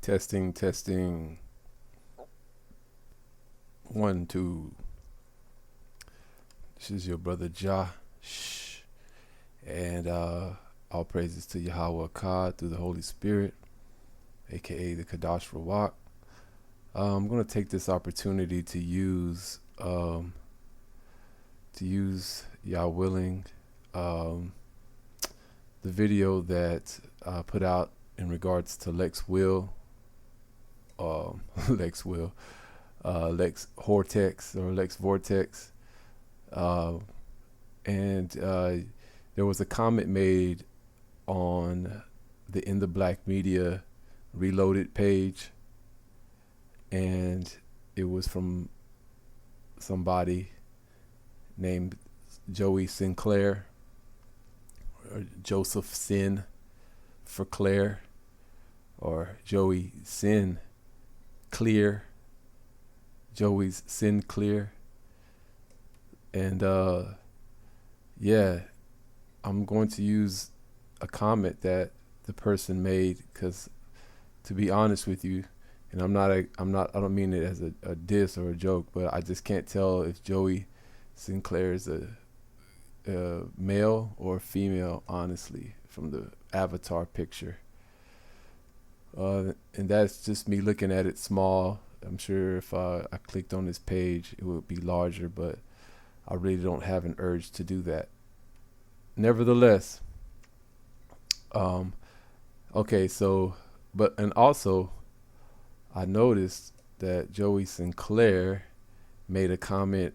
Testing, testing. 1, 2. This is your brother JAHsh. And all praises to Yahweh Akkad through the Holy Spirit, aka the Kadash Rawak. I'm going to take this opportunity to use, Yah willing, the video that I put out in regards to Lex Hortex or Lex Vortex. And there was a comment made on the In the Black Media Reloaded page, and it was from somebody named Joey Sinclair, or Joseph Sin for Claire, or Joey Sin Clear, Joey's Sinclair. And yeah, I'm going to use a comment that the person made, because to be honest with you, and I don't mean it as a diss or a joke, but I just can't tell if Joey Sinclair is a male or female, honestly, from the avatar picture. And that's just me looking at it small. I'm sure if I clicked on this page, it would be larger, but I really don't have an urge to do that. Nevertheless, okay, so, and also, I noticed that Joey Sinclair made a comment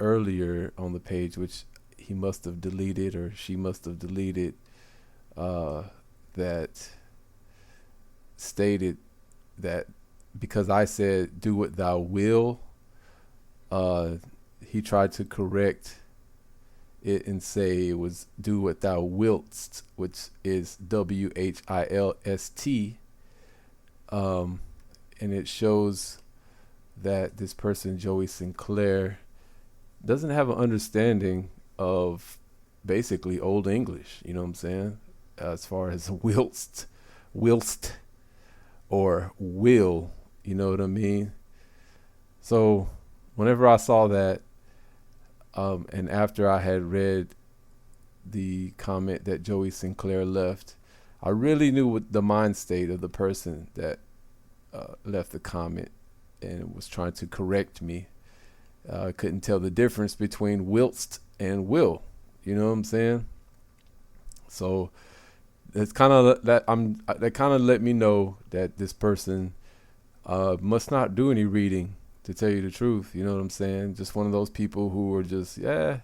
earlier on the page, which he must have deleted, or she must have deleted, that stated that because I said, do what thou will, he tried to correct it and say it was do what thou wiltst, which is WHILST. And it shows that this person, Joey Sinclair, doesn't have an understanding of basically Old English, you know what I'm saying? As far as whilst, or will, you know what I mean? So whenever I saw that, and after I had read the comment that Joey Sinclair left, I really knew what the mind state of the person that left the comment and was trying to correct me. I couldn't tell the difference between whilst and will, you know what I'm saying? So it's kind of that that kind of let me know that this person must not do any reading, to tell you the truth, you know what I'm saying? Just one of those people who are just, yeah,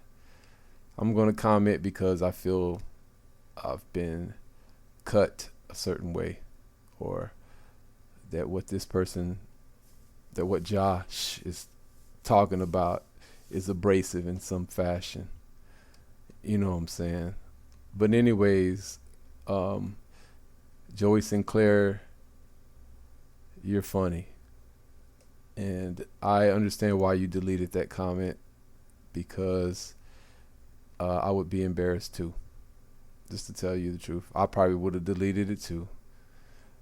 I'm going to comment because I feel I've been cut a certain way, or that what JAHsh is talking about is abrasive in some fashion. You know what I'm saying? But anyways, Joey Sinclair, you're funny. And I understand why you deleted that comment, because I would be embarrassed too. Just to tell you the truth, I probably would have deleted it too.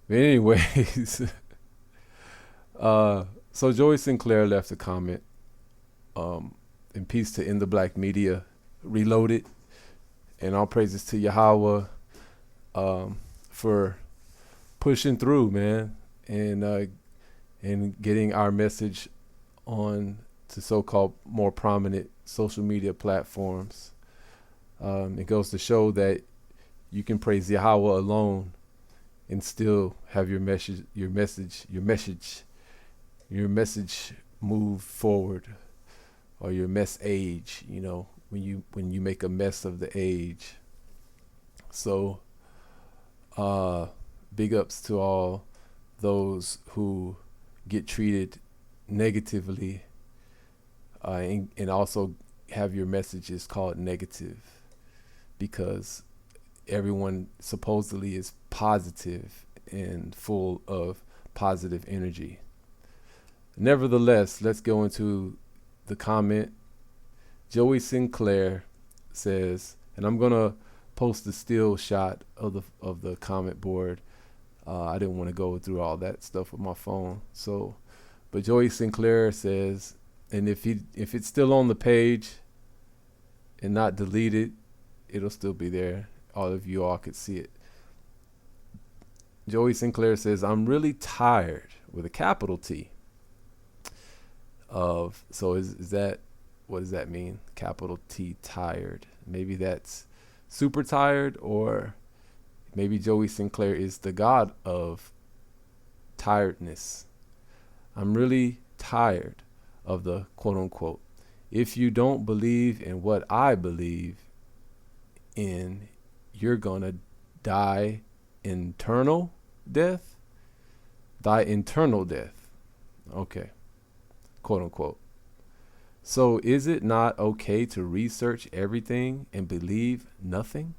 But anyways, so Joey Sinclair left a comment. In peace to In the Black Media Reloaded, and all praises to Yahweh for pushing through, man, and getting our message on to so-called more prominent social media platforms. It goes to show that you can praise Yahweh alone and still have your message move forward, or your mess age, you know, when you make a mess of the age. So big ups to all those who get treated negatively, and also have your messages called negative, because everyone supposedly is positive and full of positive energy. Nevertheless, let's go into the comment. Joey Sinclair says, and I'm gonna post the still shot of the comment board I didn't want to go through all that stuff with my phone. So, but Joey Sinclair says, and if it's still on the page and not deleted, it'll still be there. All of you all could see it. Joey Sinclair says, I'm really tired, with a capital T, of, so is that, what does that mean? Capital T, tired. Maybe that's super tired, or maybe Joey Sinclair is the god of tiredness. I'm really tired of the quote unquote, if you don't believe in what I believe in, you're gonna die internal death. Die internal death. Okay. Quote unquote. So is it not okay to research everything and believe nothing?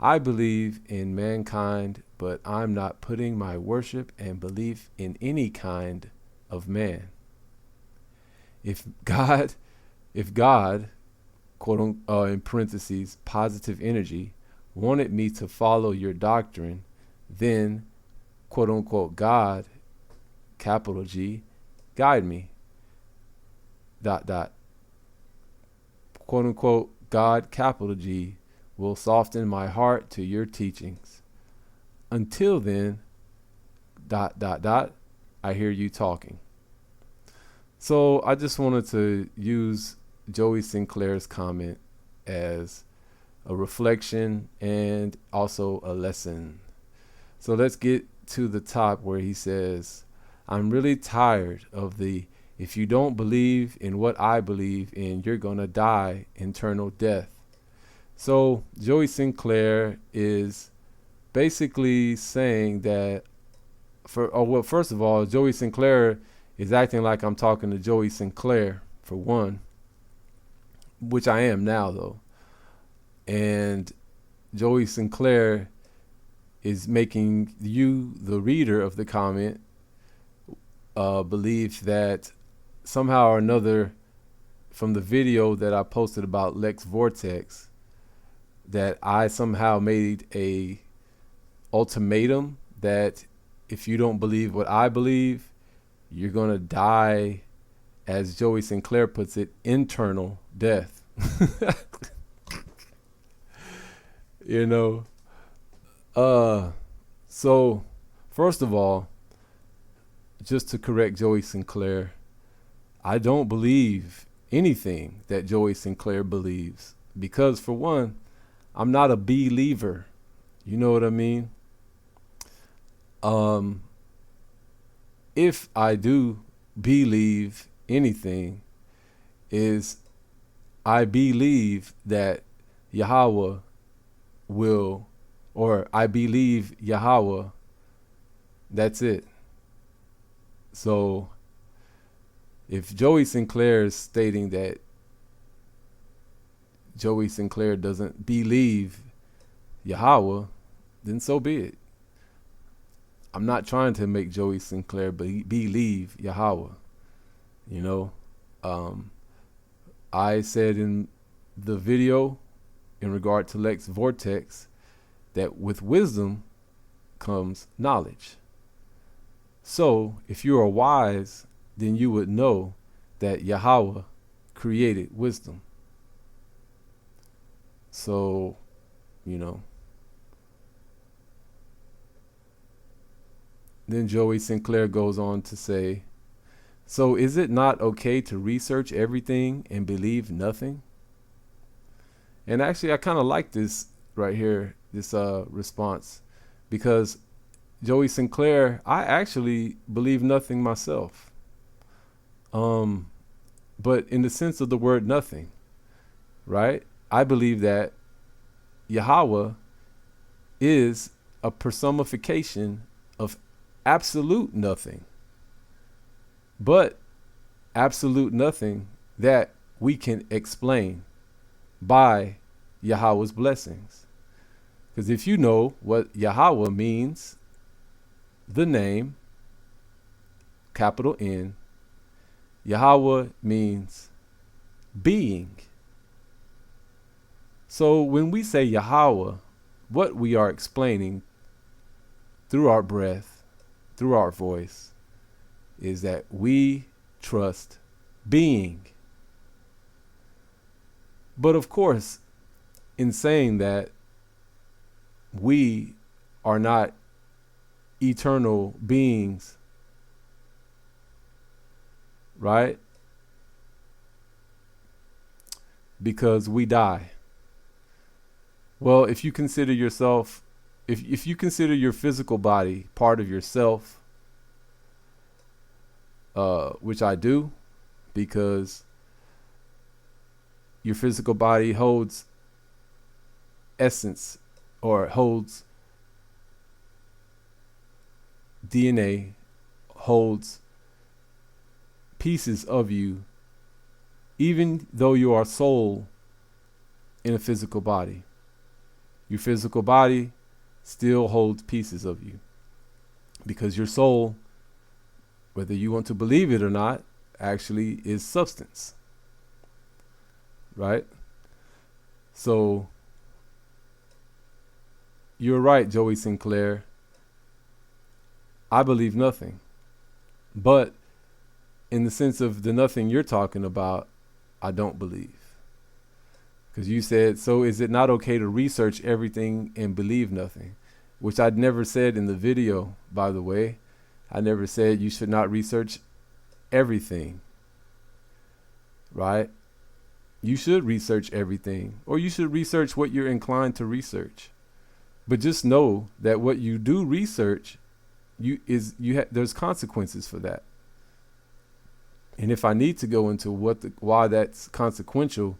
I believe in mankind, but I'm not putting my worship and belief in any kind of man. If God, quote in parentheses, positive energy, wanted me to follow your doctrine, then, quote unquote, God, capital G, guide me. ... Quote unquote, God, capital G, will soften my heart to your teachings. Until then, ... I hear you talking. So I just wanted to use Joey Sinclair's comment as a reflection and also a lesson. So let's get to the top where he says, I'm really tired of the, if you don't believe in what I believe in, you're going to die internal death. So Joey Sinclair is basically saying that, first of all, Joey Sinclair is acting like I'm talking to Joey Sinclair, for one, which I am now, though. And Joey Sinclair is making you, the reader of the comment, believe that somehow or another, from the video that I posted about Lex Vortex, that I somehow made a ultimatum that if you don't believe what I believe, you're going to die, as Joey Sinclair puts it, internal death. You know, so first of all, just to correct Joey Sinclair, I don't believe anything that Joey Sinclair believes, because for one, I'm not a believer. You know what I mean? If I do believe anything, is I believe that Yahweh will, or I believe Yahweh, that's it. So if Joey Sinclair is stating that Joey Sinclair doesn't believe Yahweh, then so be it. I'm not trying to make Joey Sinclair believe Yahweh. You know, I said in the video in regard to Lex Vortex that with wisdom comes knowledge. So if you are wise, then you would know that Yahweh created wisdom. So, you know. Then Joey Sinclair goes on to say, so is it not okay to research everything and believe nothing? And actually, I kind of like this right here, this response, because Joey Sinclair, I actually believe nothing myself. But in the sense of the word nothing, right? I believe that Yahweh is a personification of absolute nothing, but absolute nothing that we can explain by Yahweh's blessings. Because if you know what Yahweh means, the name, capital N, Yahweh means being. So when we say Yahweh, what we are explaining through our breath, through our voice, is that we trust being. But of course, in saying that, we are not eternal beings, right? Because we die. Well, if you consider yourself, if you consider your physical body part of yourself, which I do, because your physical body holds essence, or holds DNA, holds pieces of you, even though you are soul in a physical body. Your physical body still holds pieces of you, because your soul, whether you want to believe it or not, actually is substance, right? So you're right, Joey Sinclair. I believe nothing. But in the sense of the nothing you're talking about, I don't believe. Because you said, so is it not okay to research everything and believe nothing? Which I'd never said in the video, by the way. I never said you should not research everything, right? You should research everything, or you should research what you're inclined to research. But just know that what you do research, there's consequences for that. And if I need to go into why that's consequential,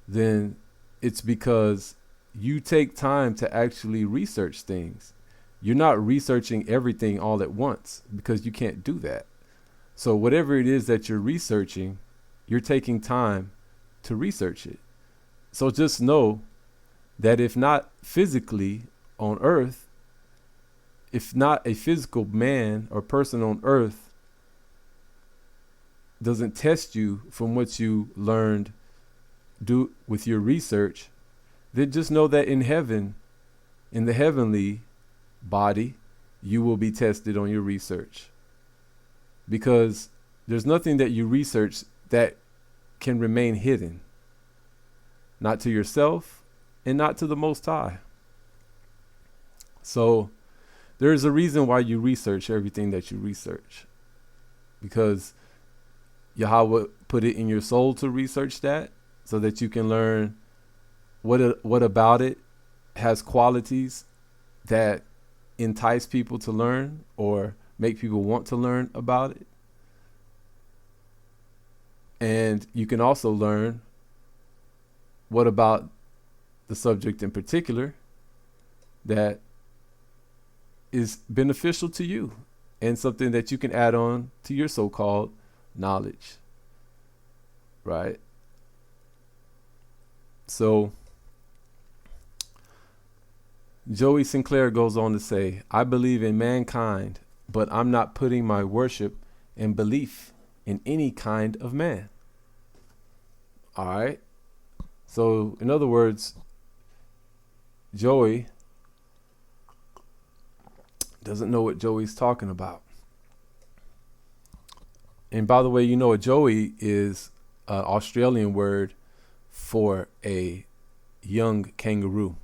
then it's because you take time to actually research things. You're not researching everything all at once, because you can't do that. So whatever it is that you're researching, you're taking time to research it. So just know that if not physically on earth, if not a physical man or person on earth doesn't test you from what you learned do with your research, then just know that in heaven, in the heavenly body, you will be tested on your research. Because there's nothing that you research that can remain hidden. Not to yourself and not to the Most High. So there's a reason why you research everything that you research. Because Yahweh put it in your soul to research that, so that you can learn what about it has qualities that entice people to learn or make people want to learn about it. And you can also learn what about the subject in particular that is beneficial to you and something that you can add on to your so-called knowledge, right? So Joey Sinclair goes on to say, I believe in mankind, but I'm not putting my worship and belief in any kind of man. All right. So in other words, Joey doesn't know what Joey's talking about. And by the way, you know, a Joey is an Australian word for a young kangaroo.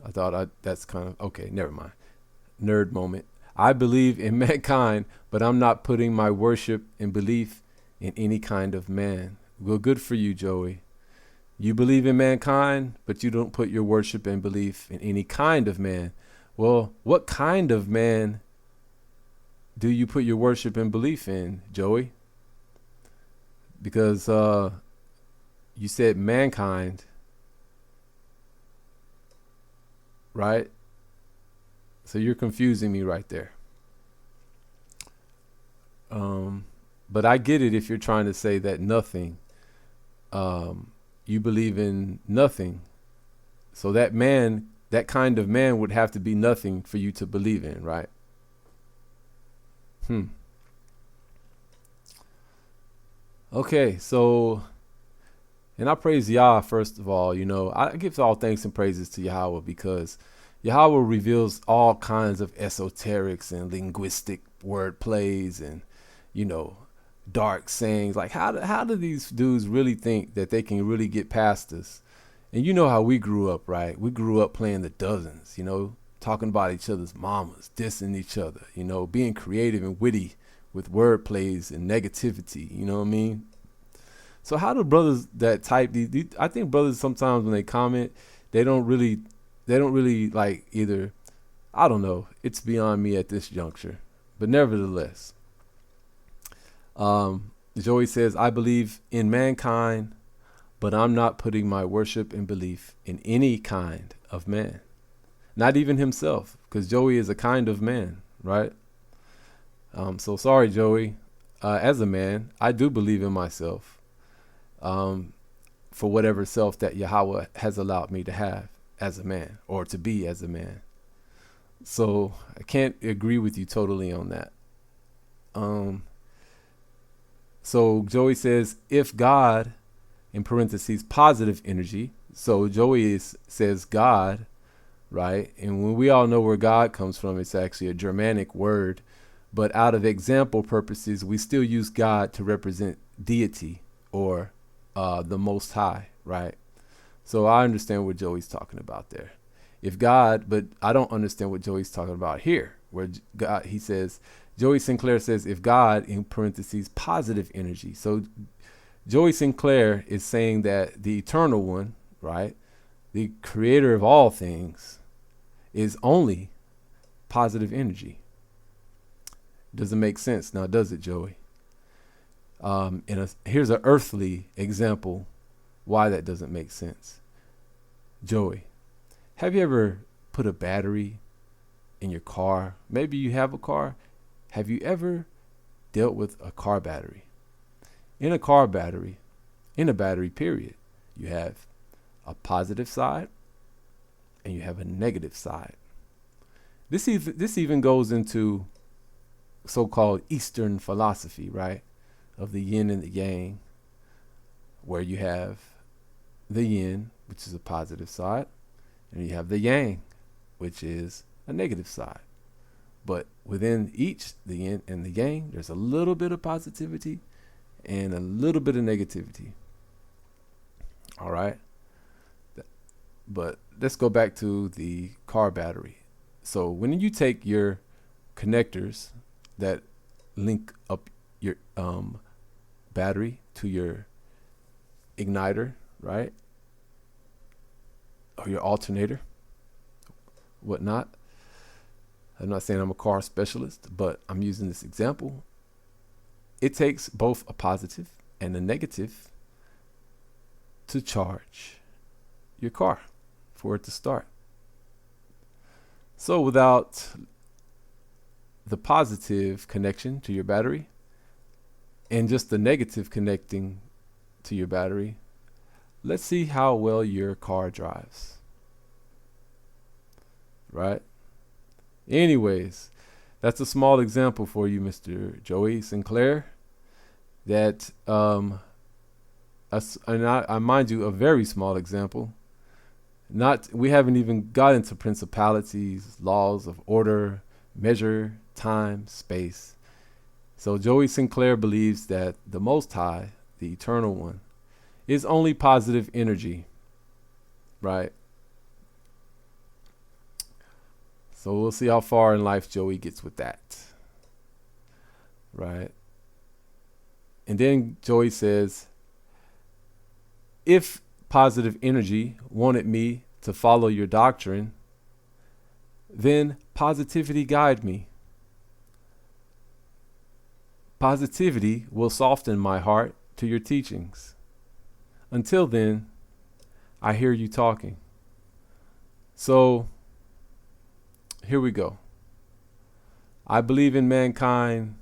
I thought that's kind of, okay, never mind. Nerd moment. I believe in mankind, but I'm not putting my worship and belief in any kind of man. Well, good for you, Joey. You believe in mankind, but you don't put your worship and belief in any kind of man. Well, what kind of man do you put your worship and belief in, Joey? Because you said mankind, right? So you're confusing me right there. But I get it if you're trying to say that nothing, you believe in nothing. So that man, that kind of man would have to be nothing for you to believe in, right? Okay, so, and I praise Yah, first of all. You know, I give all thanks and praises to Yahweh because, Yahweh reveals all kinds of esoterics and linguistic word plays and, you know, dark sayings. Like, how do these dudes really think that they can really get past us? And you know how we grew up, right? We grew up playing the dozens, you know, talking about each other's mamas, dissing each other, you know, being creative and witty with word plays and negativity, you know what I mean? So how do brothers that type these, I think brothers sometimes when they comment, they don't really like either, I don't know, it's beyond me at this juncture. But nevertheless, Joey says, I believe in mankind, but I'm not putting my worship and belief in any kind of man. Not even himself, because Joey is a kind of man, right? So sorry, Joey. As a man, I do believe in myself, for whatever self that Yahweh has allowed me to have as a man, or to be as a man. So I can't agree with you totally on that. So Joey says, if God, in parentheses, positive energy. So Joey says God, right? And when we all know where God comes from, it's actually a Germanic word. But out of example purposes, we still use God to represent deity or the Most High, right? So I understand what Joey's talking about there. If God, but I don't understand what Joey's talking about here, where God, he says, Joey Sinclair says, if God, in parentheses, positive energy. So Joey Sinclair is saying that the eternal one, right, the creator of all things, is only positive energy. Doesn't make sense now, does it, Joey? Here's an earthly example why that doesn't make sense. Joey, have you ever put a battery in your car? Maybe you have a car. Have you ever dealt with a car battery? In a car battery, in a battery period, you have a positive side and you have a negative side. This even goes into so-called Eastern philosophy, right? Of the yin and the yang, where you have the yin, which is a positive side, and you have the yang, which is a negative side. But within each, the yin and the yang, there's a little bit of positivity and a little bit of negativity. All right. But let's go back to the car battery. So when you take your connectors that link up your battery to your igniter, right? Or your alternator, whatnot. I'm not saying I'm a car specialist, but I'm using this example. It takes both a positive and a negative to charge your car for it to start. So without the positive connection to your battery and just the negative connecting to your battery, let's see how well your car drives. Right? Anyways, that's a small example for you, Mr. Joey Sinclair. That, and I mind you, a very small example. We haven't even got into principalities, laws of order, measure, time, space. So Joey Sinclair believes that the Most High, the Eternal One, is only positive energy, right? So we'll see how far in life Joey gets with that, right? And then Joey says, if positive energy wanted me to follow your doctrine, then positivity guide me. Positivity will soften my heart to your teachings. Until then, I hear you talking. So here we go. I believe in mankind,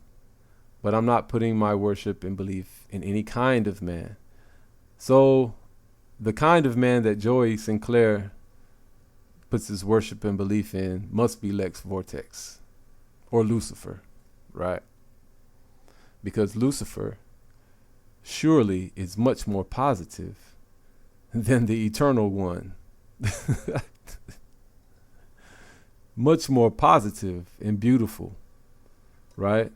but I'm not putting my worship and belief in any kind of man. So the kind of man that Joey Sinclair puts his worship and belief in must be Lex Vortex or Lucifer, right? Because Lucifer surely is much more positive than the Eternal One. much more positive and beautiful, right?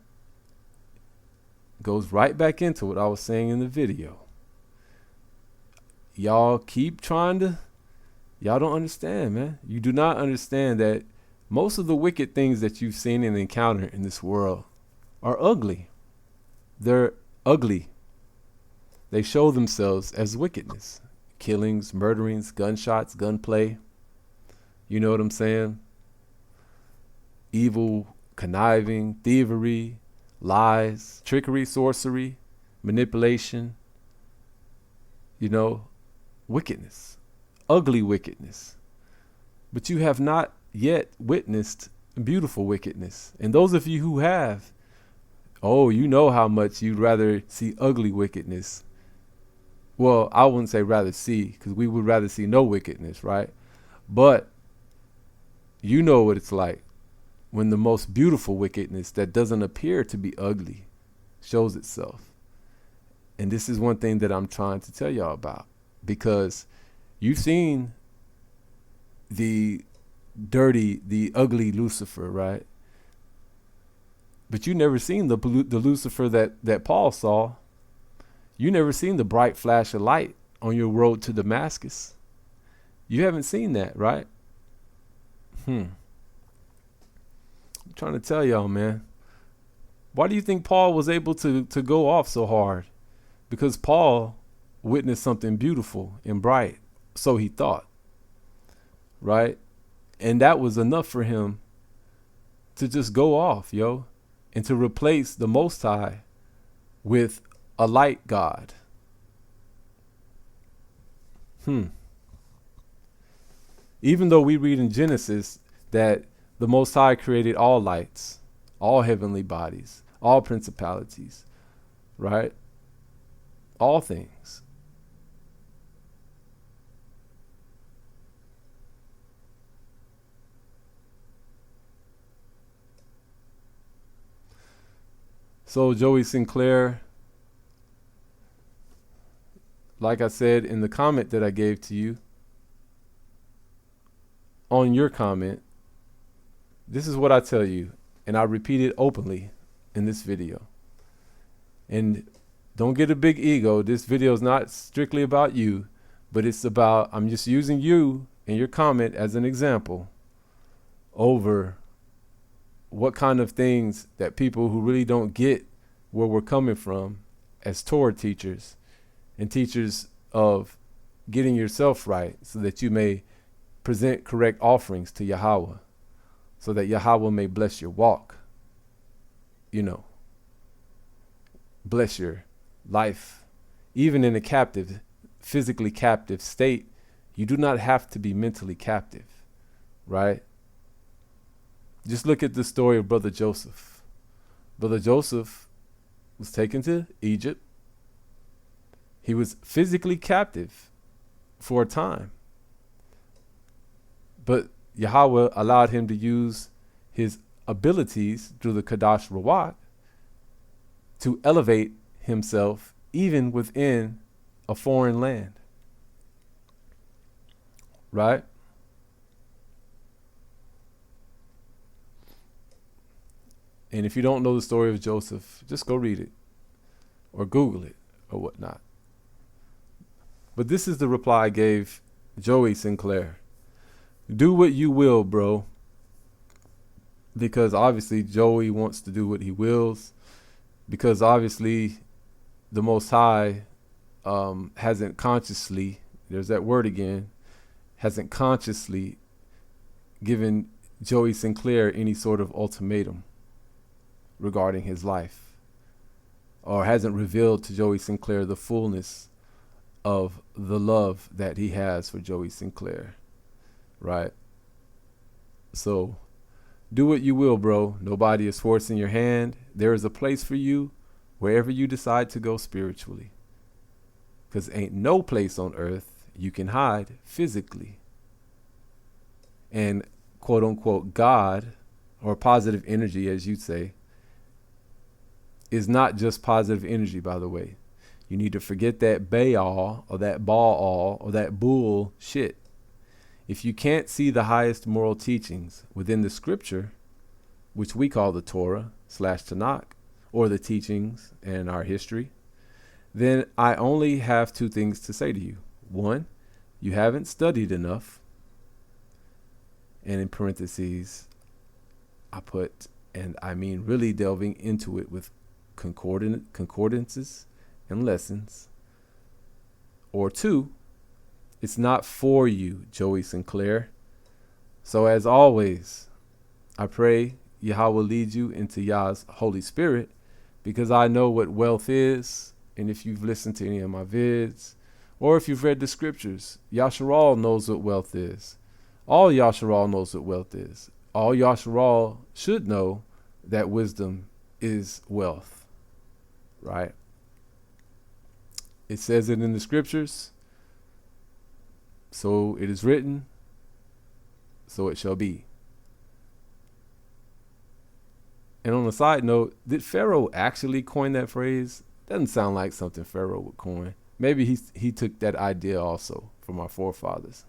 Goes right back into what I was saying in the video. Y'all keep trying to, y'all don't understand, man. You do not understand that most of the wicked things that you've seen and encountered in this world are ugly. They're ugly. They show themselves as wickedness. Killings, murderings, gunshots, gunplay. You know what I'm saying? Evil, conniving, thievery, lies, trickery, sorcery, manipulation. You know, wickedness. Ugly wickedness. But you have not yet witnessed beautiful wickedness. And those of you who have, oh, you know how much you'd rather see ugly wickedness. Well, I wouldn't say rather see, because we would rather see no wickedness, right? But you know what it's like when the most beautiful wickedness that doesn't appear to be ugly shows itself. And this is one thing that I'm trying to tell y'all about, because you've seen the dirty, the ugly Lucifer, right? But you never seen the Lucifer that Paul saw. You never seen the bright flash of light on your road to Damascus. You haven't seen that, right? I'm trying to tell y'all, man. Why do you think Paul was able to go off so hard? Because Paul witnessed something beautiful and bright, so he thought, right? And that was enough for him to just go off, yo, and to replace the Most High with a light God. Even though we read in Genesis that the Most High created all lights, all heavenly bodies, all principalities, right? All things. So Joey Sinclair, like I said in the comment that I gave to you, on your comment, this is what I tell you, and I repeat it openly in this video. And don't get a big ego. This video is not strictly about you, but it's about, I'm just using you and your comment as an example over what kind of things that people who really don't get where we're coming from as Torah teachers and teachers of getting yourself right so that you may present correct offerings to Yahweh, so that Yahweh may bless your walk, bless your life. Even in a captive, physically captive state, you do not have to be mentally captive, right? Just look at the story of Brother Joseph. Brother Joseph was taken to Egypt. He was physically captive for a time. But Yahweh allowed him to use his abilities through the Kadash Rawat to elevate himself even within a foreign land. Right? And if you don't know the story of Joseph, just go read it or Google it or whatnot. But this is the reply I gave Joey Sinclair. Do what you will, bro. Because obviously Joey wants to do what he wills. Because obviously the Most High hasn't consciously, there's that word again, hasn't consciously given Joey Sinclair any sort of ultimatum regarding his life, or hasn't revealed to Joey Sinclair the fullness of the love that he has for Joey Sinclair, right? So do what you will, bro. Nobody is forcing your hand. There is a place for you wherever you decide to go spiritually, because ain't no place on earth you can hide physically. And quote unquote God, or positive energy as you'd say, is not just positive energy, by the way. You need to forget that Baal or that Baal or that bull shit. If you can't see the highest moral teachings within the scripture, which we call the Torah / Tanakh, or the teachings and our history, then I only have two things to say to you. One, you haven't studied enough. And in parentheses, I put, and I mean really delving into it with concordances and lessons. Or two, it's not for you, Joey Sinclair. So as always, I pray Yahweh lead you into Yah's Holy Spirit, because I know what wealth is. And if you've listened to any of my vids, or if you've read the scriptures, Yasharal knows what wealth is. All Yasharal knows what wealth is. All Yasharal should know that wisdom is wealth, right? It says it in the scriptures, so it is written, so it shall be. And on a side note, did Pharaoh actually coin that phrase? Doesn't sound like something Pharaoh would coin. Maybe he took that idea also from our forefathers.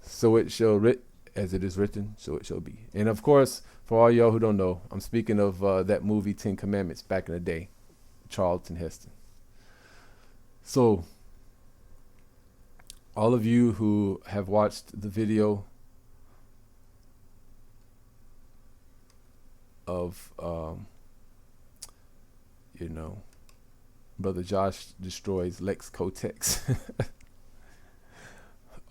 So it shall writ as it is written, so it shall be. And of course, for all y'all who don't know, I'm speaking of that movie 10 Commandments back in the day, Charlton Heston. So all of you who have watched the video of Brother JAHsh destroys Lex Kotex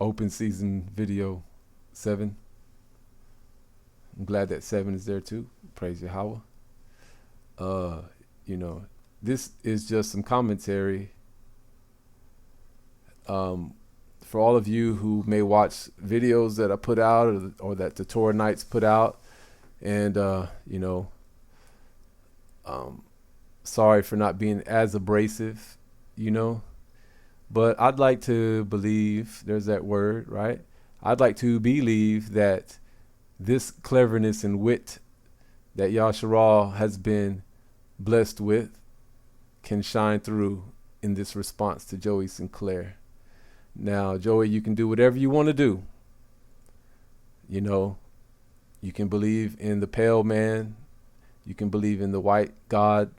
open season video 7. I'm glad that 7 is there too. Praise Yahweh. This is just some commentary for all of you who may watch videos that I put out or that the Torah Nights put out. And, sorry for not being as abrasive, but I'd like to believe, there's that word, right? I'd like to believe that this cleverness and wit that Yasharal has been blessed with can shine through in this response to Joey Sinclair. Now, Joey, you can do whatever you want to do. You can believe in the pale man. You can believe in the white God.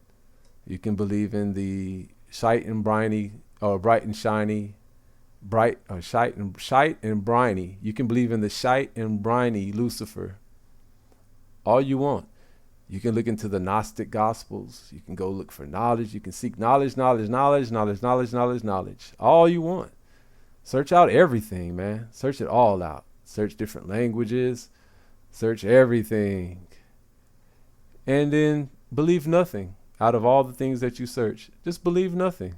You can believe in the shite and briny, or bright and shiny, shite and briny. You can believe in the shite and briny Lucifer. All you want. You can look into the Gnostic Gospels. You can go look for knowledge. You can seek knowledge. All you want. Search out everything, man. Search it all out. Search different languages. Search everything. And then believe nothing. Out of all the things that you search, just believe nothing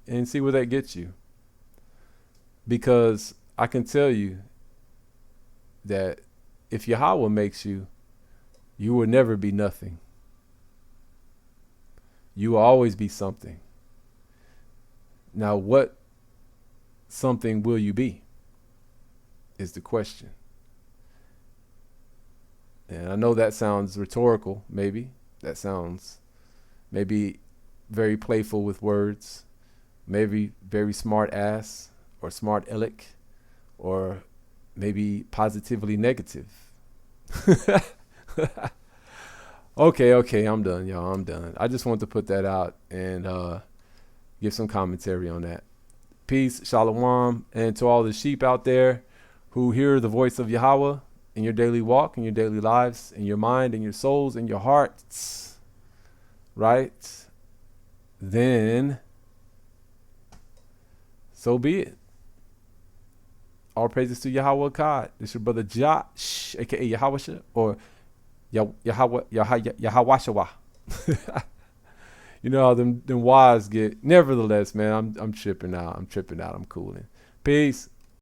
and see where that gets you. Because I can tell you that if Yahweh makes you, you will never be nothing. You will always be something. Now, what something will you be is the question. And I know that sounds rhetorical, maybe. That sounds maybe very playful with words, maybe very smart ass or smart aleck, or maybe positively negative. Okay, I'm done, y'all. I'm done. I just want to put that out and give some commentary on that. Peace, shalom, and to all the sheep out there who hear the voice of Yahweh in your daily walk, in your daily lives, in your mind, in your souls, in your hearts. Right? Then, so be it. All praises to Yahweh God. This is your brother JAHsh, aka Yahweh, or Yahweh. You know how them wise get. Nevertheless, man, I'm tripping out. I'm cooling. Peace.